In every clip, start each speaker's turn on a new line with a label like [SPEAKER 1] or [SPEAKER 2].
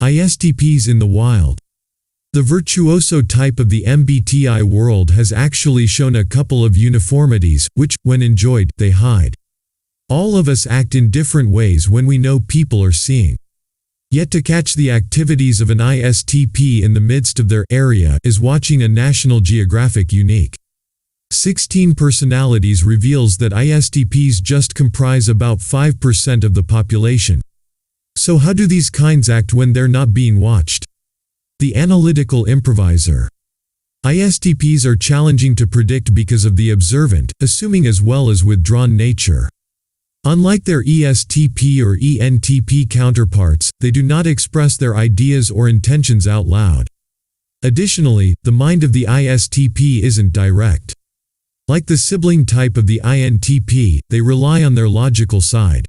[SPEAKER 1] ISTPs in the wild. The virtuoso type of the MBTI world has actually shown a couple of uniformities, which, when enjoyed, they hide. All of us act in different ways when we know people are seeing. Yet to catch the activities of an ISTP in the midst of their area is watching a National Geographic unique 16 personalities reveals that ISTPs just comprise about 5% of the population. So how do these kinds act when they're not being watched? The analytical improviser. ISTPs are challenging to predict because of the observant, assuming as well as withdrawn nature. Unlike their ESTP or ENTP counterparts, they do not express their ideas or intentions out loud. Additionally, the mind of the ISTP isn't direct. Like the sibling type of the INTP, they rely on their logical side.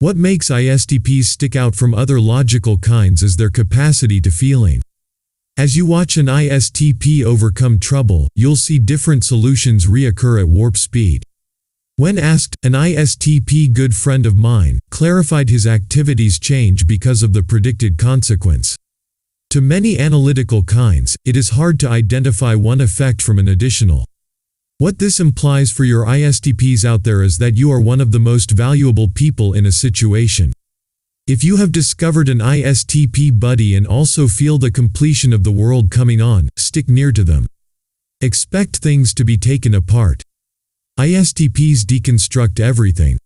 [SPEAKER 1] What makes ISTPs stick out from other logical kinds is their capacity to feeling. As you watch an ISTP overcome trouble, you'll see different solutions reoccur at warp speed. When asked, an ISTP good friend of mine clarified his activities change because of the predicted consequence. To many analytical kinds, it is hard to identify one effect from an additional. What this implies for your ISTPs out there is that you are one of the most valuable people in a situation. If you have discovered an ISTP buddy and also feel the completion of the world coming on, stick near to them. Expect things to be taken apart. ISTPs deconstruct everything.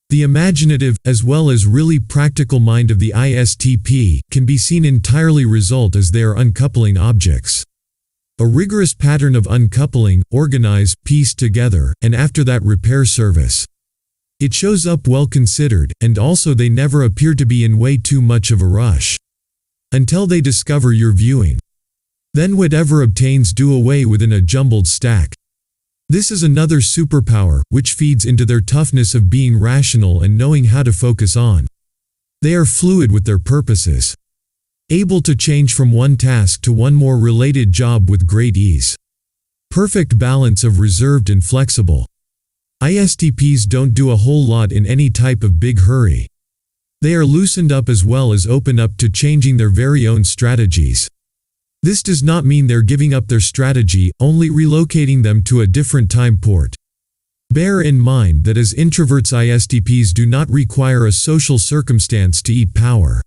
[SPEAKER 1] The imaginative, as well as really practical mind of the ISTP can be seen entirely result as they are uncoupling objects. A rigorous pattern of uncoupling, organize, piece together, and after that repair service. It shows up well considered, and also they never appear to be in way too much of a rush. Until they discover your viewing. Then whatever obtains do away within a jumbled stack. This is another superpower, which feeds into their toughness of being rational and knowing how to focus on. They are fluid with their purposes. Able to change from one task to one more related job with great ease. Perfect balance of reserved and flexible. ISTPs don't do a whole lot in any type of big hurry. They are loosened up as well as open up to changing their very own strategies. This does not mean they're giving up their strategy, only relocating them to a different time port. Bear in mind that as introverts, ISTPs do not require a social circumstance to eat power.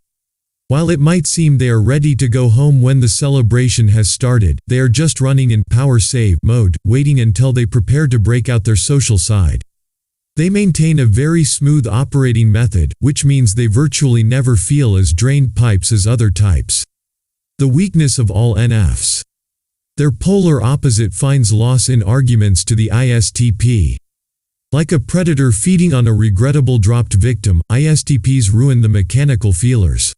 [SPEAKER 1] While it might seem they are ready to go home when the celebration has started, they are just running in power save mode, waiting until they prepare to break out their social side. They maintain a very smooth operating method, which means they virtually never feel as drained pipes as other types. The weakness of all NFs. Their polar opposite finds loss in arguments to the ISTP. Like a predator feeding on a regrettable dropped victim, ISTPs ruin the mechanical feelers.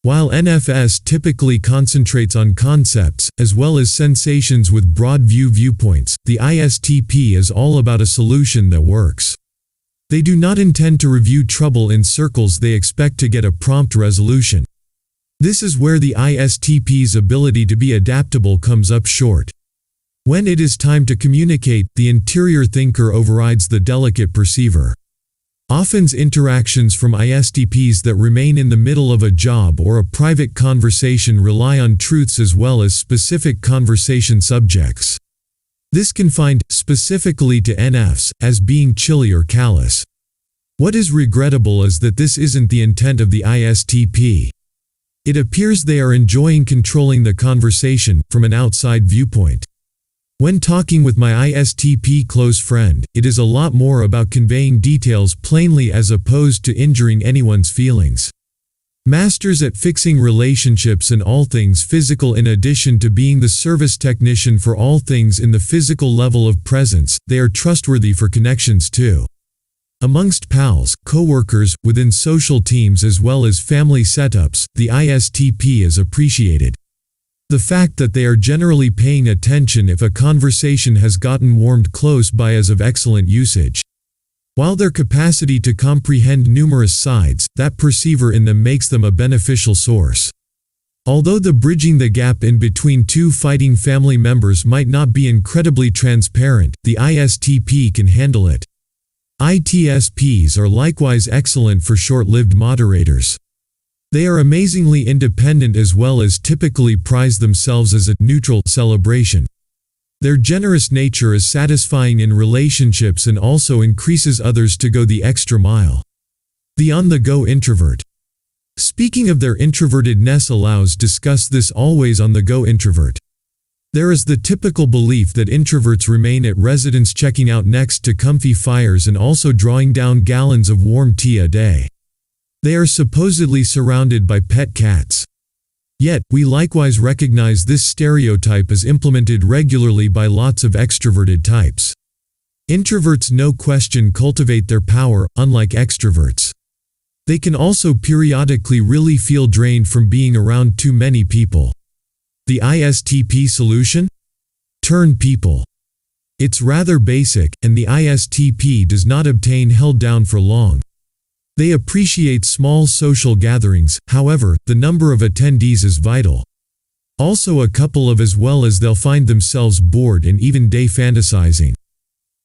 [SPEAKER 1] While NFS typically concentrates on concepts, as well as sensations with broad viewpoints, the ISTP is all about a solution that works. They do not intend to review trouble in circles, they expect to get a prompt resolution. This is where the ISTP's ability to be adaptable comes up short. When it is time to communicate, the interior thinker overrides the delicate perceiver. Often interactions from ISTPs that remain in the middle of a job or a private conversation rely on truths as well as specific conversation subjects. This can find, specifically to NFs, as being chilly or callous. What is regrettable is that this isn't the intent of the ISTP. It appears they are enjoying controlling the conversation from an outside viewpoint. When talking with my ISTP close friend, it is a lot more about conveying details plainly as opposed to injuring anyone's feelings. Masters at fixing relationships and all things physical, in addition to being the service technician for all things in the physical level of presence, they are trustworthy for connections too. Amongst pals, co-workers, within social teams as well as family setups, the ISTP is appreciated. The fact that they are generally paying attention if a conversation has gotten warmed close by is of excellent usage. While their capacity to comprehend numerous sides, that perceiver in them makes them a beneficial source. Although the bridging the gap in between two fighting family members might not be incredibly transparent, the ISTP can handle it. ITSPs are likewise excellent for short-lived moderators. They are amazingly independent as well as typically prize themselves as a neutral celebration. Their generous nature is satisfying in relationships and also increases others to go the extra mile. The on-the-go introvert. Speaking of their introvertedness allows discuss this always on-the-go introvert. There is the typical belief that introverts remain at residence checking out next to comfy fires and also drawing down gallons of warm tea a day. They are supposedly surrounded by pet cats. Yet, we likewise recognize this stereotype is implemented regularly by lots of extroverted types. Introverts no question cultivate their power, unlike extroverts. They can also periodically really feel drained from being around too many people. The ISTP solution? Turn people. It's rather basic, and the ISTP does not obtain held down for long. They appreciate small social gatherings, however, the number of attendees is vital. Also a couple of as well as they'll find themselves bored and even day fantasizing.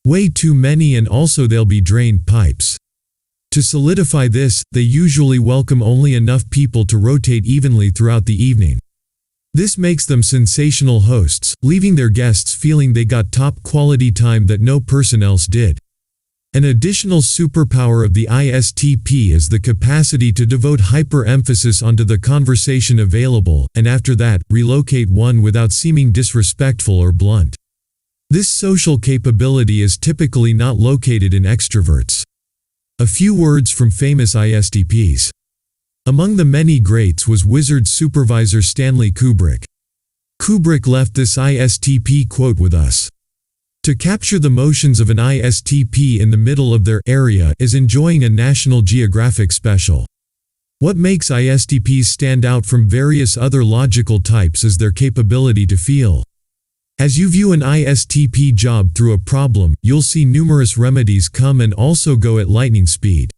[SPEAKER 1] Way too many and also they'll be drained pipes. To solidify this, they usually welcome only enough people to rotate evenly throughout the evening. This makes them sensational hosts, leaving their guests feeling they got top quality time that no person else did. An additional superpower of the ISTP is the capacity to devote hyper-emphasis onto the conversation available, and after that, relocate one without seeming disrespectful or blunt. This social capability is typically not located in extroverts. A few words from famous ISTPs. Among the many greats was Wizard supervisor Stanley Kubrick. Kubrick left this ISTP quote with us. To capture the motions of an ISTP in the middle of their area is enjoying a National Geographic special. What makes ISTPs stand out from various other logical types is their capability to feel. As you view an ISTP job through a problem, you'll see numerous remedies come and also go at lightning speed.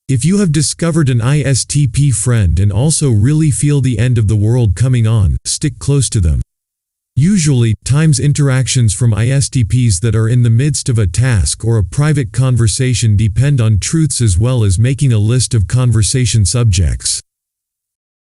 [SPEAKER 1] If you have discovered an ISTP friend and also really feel the end of the world coming on, stick close to them. Usually, times interactions from ISTPs that are in the midst of a task or a private conversation depend on truths as well as making a list of conversation subjects.